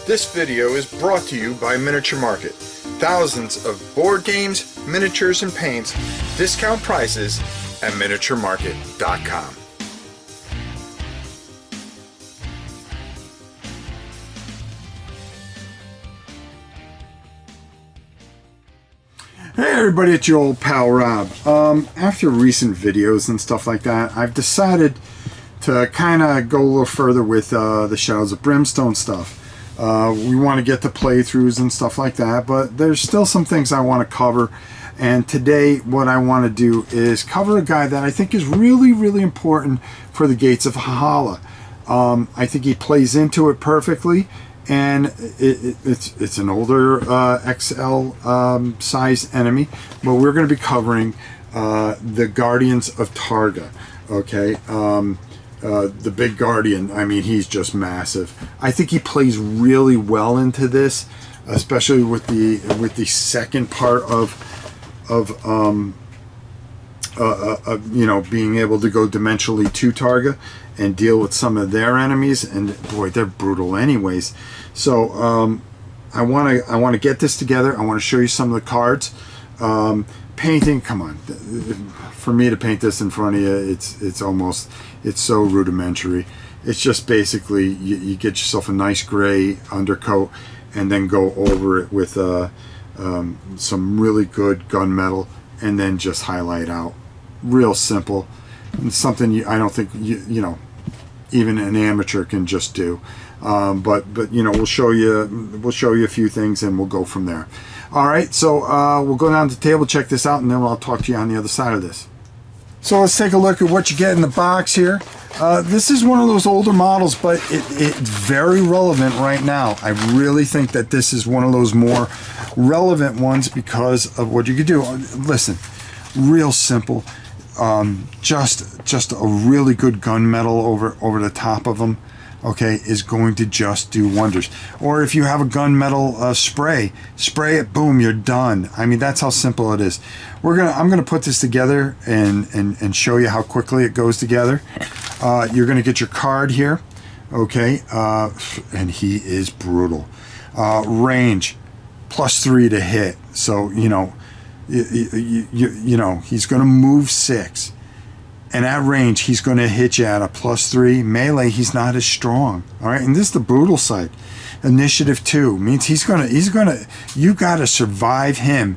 This video is brought to you by Miniature Market. Thousands of board games, miniatures, and paints, discount prices at miniaturemarket.com. Hey everybody, it's your old pal Rob. After recent videos and stuff like that, I've decided to kind of go a little further with the Shadows of Brimstone stuff. We want to get to playthroughs and stuff like that, but there's still some things I want to cover. And today what I want to do is cover a guy that I think is really, really important for the Gates of Valhalla. I think he plays into it perfectly. And it's an older XL size enemy, but we're going to be covering the Guardians of Targa. Okay, the big Guardian. I mean, he's just massive. I think he plays really well into this, especially with the second part of you know, being able to go dimensionally to Targa and deal with some of their enemies. And boy, they're brutal anyways. So I want to get this together. I want to show you some of the cards. Painting, come on, for me to paint this in front of you, it's so rudimentary. It's just basically you get yourself a nice gray undercoat and then go over it with some really good gunmetal and then just highlight out. Real simple, and something I don't think you know, even an amateur can just do. But you know, we'll show you a few things and we'll go from there. All right, so we'll go down to the table, check this out, and then I'll talk to you on the other side of this. So let's take a look at what you get in the box here. This is one of those older models, but it's very relevant right now. I really think that this is one of those more relevant ones because of what you could do. Listen, real simple. Just a really good gunmetal over the top of them, okay, is going to just do wonders. Or if you have a gunmetal spray it, boom, you're done. I mean, that's how simple it is. I'm gonna put this together and show you how quickly it goes together. You're gonna get your card here, okay, and he is brutal. Range +3 to hit, so you know. You know, he's going to move 6, and at range he's going to hit you at a +3. Melee, he's not as strong. All right, and this is the brutal side. Initiative 2 means you got to survive him,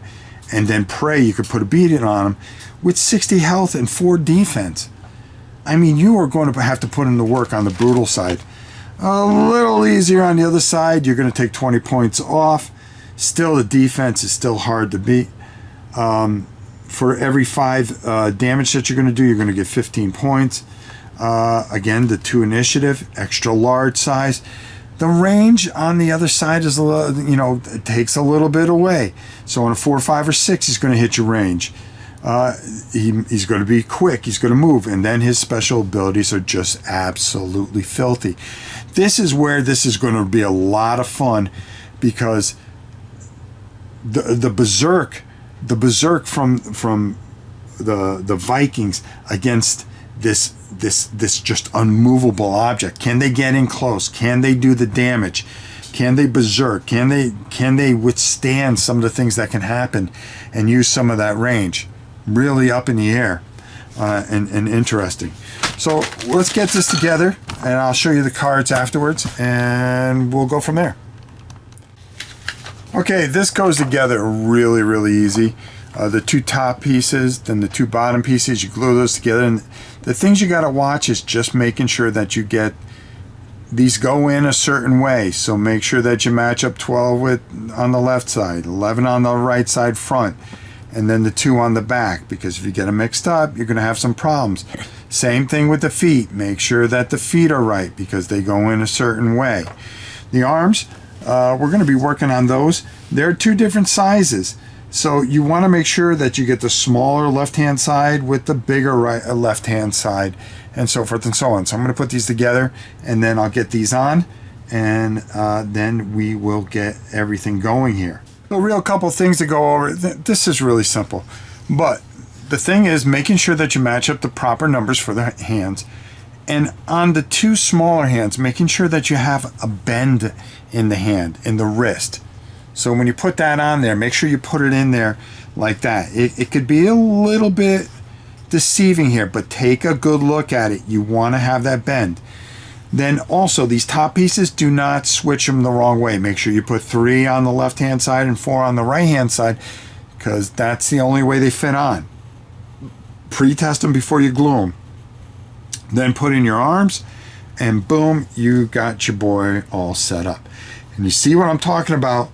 and then pray you could put a beating on him with 60 health and 4 defense. I mean, you are going to have to put in the work on the brutal side. A little easier on the other side. You're going to take 20 points off. Still, the defense is still hard to beat. For every 5 damage that you're going to do, you're going to get 15 points. Again, the 2 initiative, extra large size. The range on the other side is a little, you know, it takes a little bit away. So on a 4, 5, or 6, he's going to hit your range. He's going to be quick. He's going to move, and then his special abilities are just absolutely filthy. This is where this is going to be a lot of fun, because the berserk from the Vikings against this just unmovable object. Can they get in close? Can they do the damage? Can they berserk? Can they withstand some of the things that can happen and use some of that range? Really up in the air and interesting. So let's get this together, and I'll show you the cards afterwards, and we'll go from there. Okay, this goes together really, really easy. The 2 top pieces, then the 2 bottom pieces, you glue those together. And the things you got to watch is just making sure that you get these go in a certain way. So make sure that you match up 12 on the left side, 11 on the right side front, and then the 2 on the back, because if you get them mixed up, you're going to have some problems. Same thing with the feet. Make sure that the feet are right, because they go in a certain way. The arms, we're going to be working on those. They're 2 different sizes, so you want to make sure that you get the smaller left-hand side with the bigger left-hand side, and so forth and so on. So I'm going to put these together, and then I'll get these on, and then we will get everything going here. So real couple things to go over. This is really simple, but the thing is making sure that you match up the proper numbers for the hands, And on the two smaller hands, making sure that you have a bend in the hand, in the wrist. So when you put that on there, make sure you put it in there like that. It could be a little bit deceiving here, but take a good look at it. You want to have that bend. Then also, these top pieces, do not switch them the wrong way. Make sure you put 3 on the left-hand side and 4 on the right-hand side, because that's the only way they fit on. Pre-test them before you glue them. Then put in your arms, and boom, you got your boy all set up. And you see what I'm talking about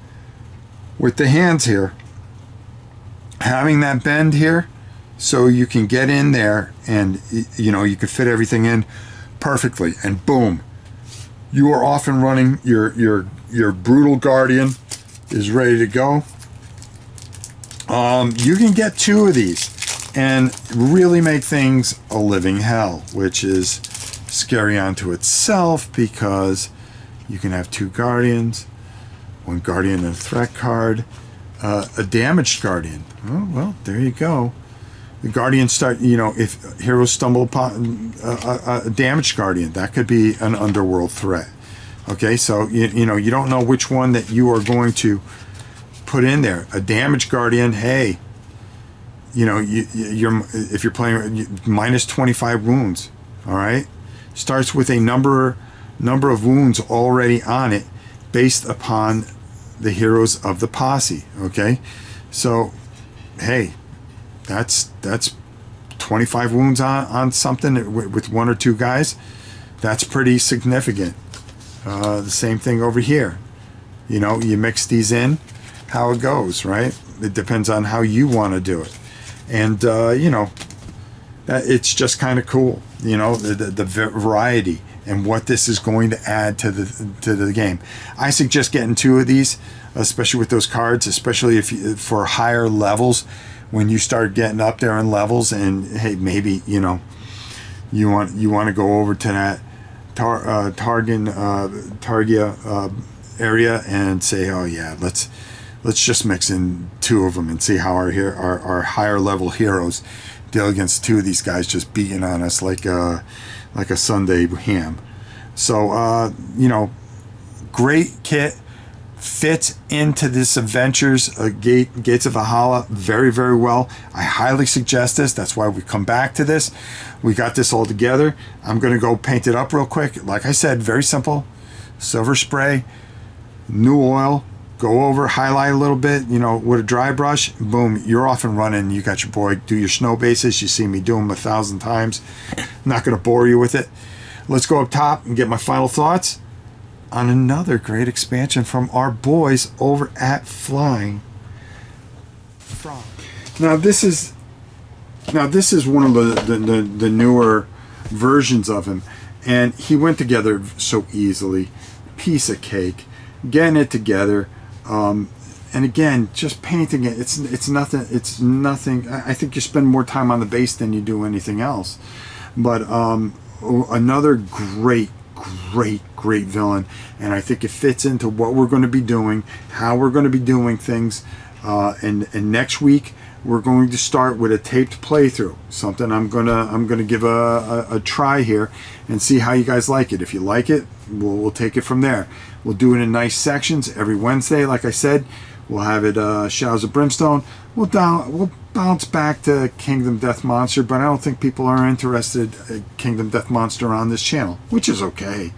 with the hands here. Having that bend here so you can get in there and, you know, you can fit everything in perfectly. And boom, you are off and running. Your brutal guardian is ready to go. You can get 2 of these and really make things a living hell, which is scary unto itself, because you can have 2 guardians, 1 guardian and a threat card, a damaged guardian. Oh, well, there you go. The guardians start, you know, if heroes stumble upon a damaged guardian, that could be an underworld threat. Okay, so you know, you don't know which one that you are going to put in there. A damaged guardian, hey, you know, if you're playing minus 25 wounds, all right, starts with a number of wounds already on it, based upon the heroes of the posse. Okay, so hey, that's 25 wounds on something with 1 or 2 guys. That's pretty significant. The same thing over here. You know, you mix these in, how it goes, right? It depends on how you want to do it. And you know, it's just kind of cool, you know, the variety and what this is going to add to the game. I suggest getting 2 of these, especially with those cards, especially if for higher levels, when you start getting up there in levels, and hey, maybe, you know, you want to go over to that Targa area and say, oh yeah, let's just mix in 2 of them and see how our higher level heroes deal against 2 of these guys just beating on us like a Sunday ham. So you know, great kit, fits into this Adventures Gates of Valhalla very, very well. I highly suggest this. That's why we come back to this. We got this all together. I'm going to go paint it up real quick. Like I said, very simple. Silver spray, new oil, go over, highlight a little bit, you know, with a dry brush, boom, you're off and running. You got your boy. Do your snow bases. You see me do them 1,000 times. I'm not going to bore you with it. Let's go up top and get my final thoughts on another great expansion from our boys over at Flying Frog. Now this is one of the newer versions of him, and he went together so easily. Piece of cake, getting it together. And again, just painting it, it's nothing. I think you spend more time on the base than you do anything else. But another great villain, and I think it fits into what we're going to be doing, how we're going to be doing things. And next week we're going to start with a taped playthrough, something I'm gonna give a try here and see how you guys like it. If you like it, we'll take it from there. We'll do it in nice sections every Wednesday. Like I said, we'll have it Shadows of Brimstone. We'll bounce back to Kingdom Death Monster, but I don't think people are interested in Kingdom Death Monster on this channel, which is okay.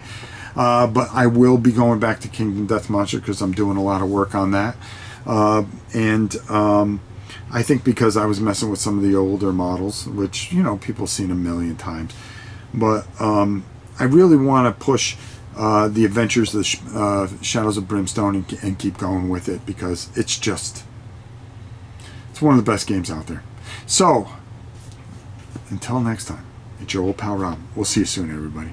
But I will be going back to Kingdom Death Monster because I'm doing a lot of work on that. I think because I was messing with some of the older models, which, you know, people have seen a million times. But I really want to push the Adventures of the Shadows of Brimstone and keep going with it, because it's one of the best games out there. So, until next time, it's your old pal Rob. We'll see you soon, everybody.